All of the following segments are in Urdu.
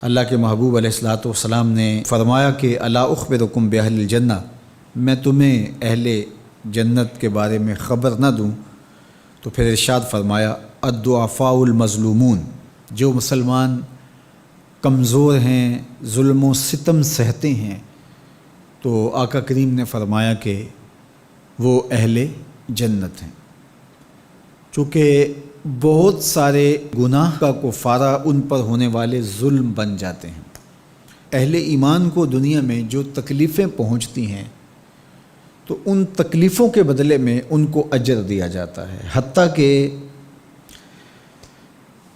اللہ کے محبوب علیہ الصلوۃ والسلام نے فرمایا کہ الا اخبرکم باہل الجنہ، میں تمہیں اہل جنت کے بارے میں خبر نہ دوں؟ تو پھر ارشاد فرمایا الضعفاء المظلومون، جو مسلمان کمزور ہیں، ظلم و ستم سہتے ہیں، تو آقا کریم نے فرمایا کہ وہ اہل جنت ہیں۔ چونکہ بہت سارے گناہ کا کفارہ ان پر ہونے والے ظلم بن جاتے ہیں۔ اہل ایمان کو دنیا میں جو تکلیفیں پہنچتی ہیں تو ان تکلیفوں کے بدلے میں ان کو اجر دیا جاتا ہے، حتیٰ کہ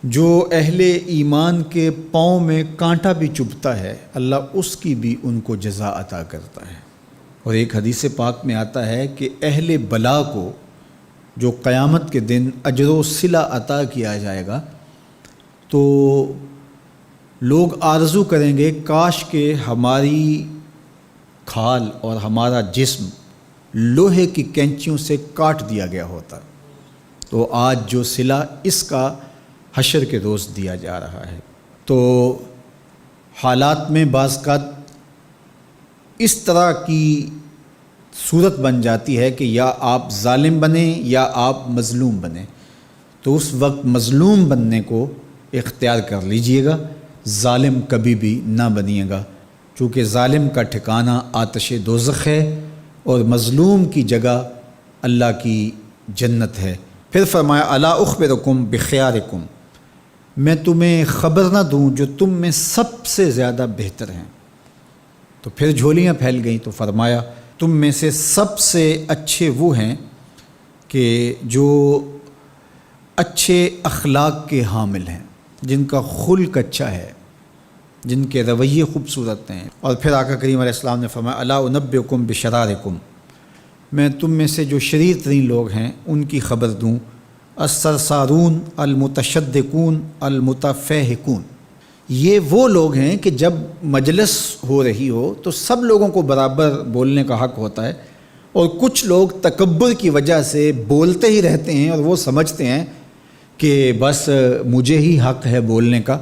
جو اہل ایمان کے پاؤں میں کانٹا بھی چبھتا ہے اللہ اس کی بھی ان کو جزا عطا کرتا ہے۔ اور ایک حدیث پاک میں آتا ہے کہ اہل بلا کو جو قیامت کے دن اجر و صلہ عطا کیا جائے گا تو لوگ آرزو کریں گے کاش کہ ہماری کھال اور ہمارا جسم لوہے کی کینچیوں سے کاٹ دیا گیا ہوتا، تو آج جو صلہ اس کا حشر کے روز دیا جا رہا ہے۔ تو حالات میں بعض اوقات اس طرح کی صورت بن جاتی ہے کہ یا آپ ظالم بنیں یا آپ مظلوم بنیں، تو اس وقت مظلوم بننے کو اختیار کر لیجئے گا، ظالم کبھی بھی نہ بنیے گا، چونکہ ظالم کا ٹھکانہ آتش دوزخ ہے اور مظلوم کی جگہ اللہ کی جنت ہے۔ پھر فرمایا الا اخبرکم بخیارکم، میں تمہیں خبر نہ دوں جو تم میں سب سے زیادہ بہتر ہیں؟ تو پھر جھولیاں پھیل گئیں، تو فرمایا تم میں سے سب سے اچھے وہ ہیں کہ جو اچھے اخلاق کے حامل ہیں، جن کا خلق اچھا ہے، جن کے رویے خوبصورت ہیں۔ اور پھر آقا کریم علیہ السلام نے فرمایا الا انبئکم بشرارکم، میں تم میں سے جو شریر ترین لوگ ہیں ان کی خبر دوں، السرسارون المتشدقون المتفہقون، یہ وہ لوگ ہیں کہ جب مجلس ہو رہی ہو تو سب لوگوں کو برابر بولنے کا حق ہوتا ہے، اور کچھ لوگ تکبر کی وجہ سے بولتے ہی رہتے ہیں اور وہ سمجھتے ہیں کہ بس مجھے ہی حق ہے بولنے کا،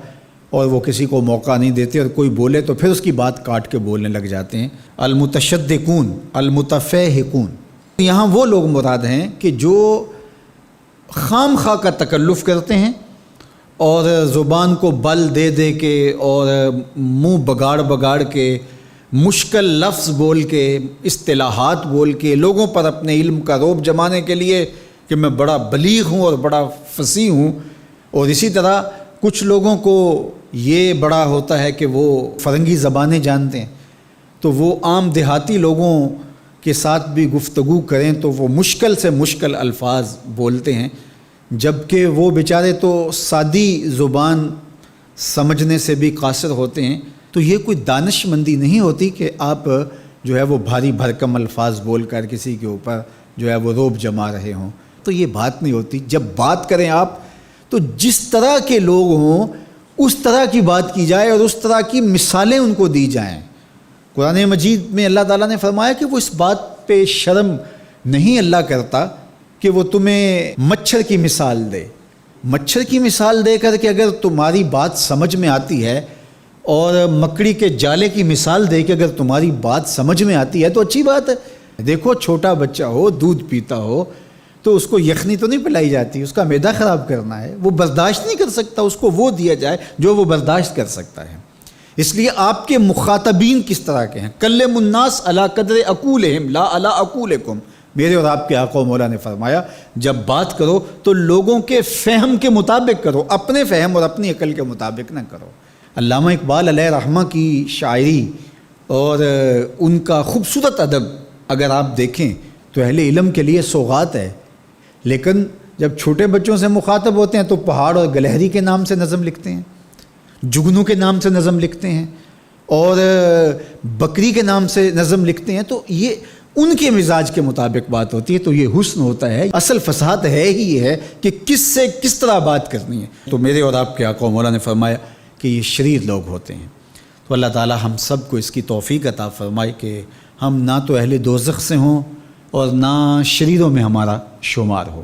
اور وہ کسی کو موقع نہیں دیتے، اور کوئی بولے تو پھر اس کی بات کاٹ کے بولنے لگ جاتے ہیں۔ المتشدقون المتفہقون، یہاں وہ لوگ مراد ہیں کہ جو خام خواہ کا تکلف کرتے ہیں اور زبان کو بل دے دے کے اور منہ بگاڑ بگاڑ کے مشکل لفظ بول کے اصطلاحات بول کے لوگوں پر اپنے علم کا رعب جمانے کے لیے کہ میں بڑا بلیغ ہوں اور بڑا فصیح ہوں، اور اسی طرح کچھ لوگوں کو یہ بڑا ہوتا ہے کہ وہ فرنگی زبانیں جانتے ہیں، تو وہ عام دیہاتی لوگوں کے ساتھ بھی گفتگو کریں تو وہ مشکل سے مشکل الفاظ بولتے ہیں، جبکہ وہ بیچارے تو سادی زبان سمجھنے سے بھی قاصر ہوتے ہیں۔ تو یہ کوئی دانش مندی نہیں ہوتی کہ آپ جو ہے وہ بھاری بھرکم الفاظ بول کر کسی کے اوپر جو ہے وہ رعب جما رہے ہوں، تو یہ بات نہیں ہوتی۔ جب بات کریں آپ تو جس طرح کے لوگ ہوں اس طرح کی بات کی جائے اور اس طرح کی مثالیں ان کو دی جائیں۔ قرآن مجید میں اللہ تعالیٰ نے فرمایا کہ وہ اس بات پہ شرم نہیں اللہ کرتا کہ وہ تمہیں مچھر کی مثال دے، مچھر کی مثال دے کر کہ اگر تمہاری بات سمجھ میں آتی ہے، اور مکڑی کے جالے کی مثال دے کہ اگر تمہاری بات سمجھ میں آتی ہے تو اچھی بات ہے۔ دیکھو چھوٹا بچہ ہو دودھ پیتا ہو تو اس کو یخنی تو نہیں پلائی جاتی، اس کا معدہ خراب کرنا ہے، وہ برداشت نہیں کر سکتا، اس کو وہ دیا جائے جو وہ برداشت کر سکتا ہے۔ اس لیے آپ کے مخاطبین کس طرح کے ہیں؟ کلم الناس علی قدر عقولہم لا علی عقولکم، میرے اور آپ کے آقا و مولا نے فرمایا جب بات کرو تو لوگوں کے فہم کے مطابق کرو، اپنے فہم اور اپنی عقل کے مطابق نہ کرو۔ علامہ اقبال علیہ رحمہ کی شاعری اور ان کا خوبصورت ادب اگر آپ دیکھیں تو اہل علم کے لیے سوغات ہے، لیکن جب چھوٹے بچوں سے مخاطب ہوتے ہیں تو پہاڑ اور گلہری کے نام سے نظم لکھتے ہیں، جگنو کے نام سے نظم لکھتے ہیں، اور بکری کے نام سے نظم لکھتے ہیں، تو یہ ان کے مزاج کے مطابق بات ہوتی ہے۔ تو یہ حسن ہوتا ہے، اصل فصاحت ہے ہی یہ ہے کہ کس سے کس طرح بات کرنی ہے۔ تو میرے اور آپ کے آقا و مولا نے فرمایا کہ یہ شریر لوگ ہوتے ہیں۔ تو اللہ تعالی ہم سب کو اس کی توفیق عطا فرمائے کہ ہم نہ تو اہل دوزخ سے ہوں اور نہ شریروں میں ہمارا شمار ہو۔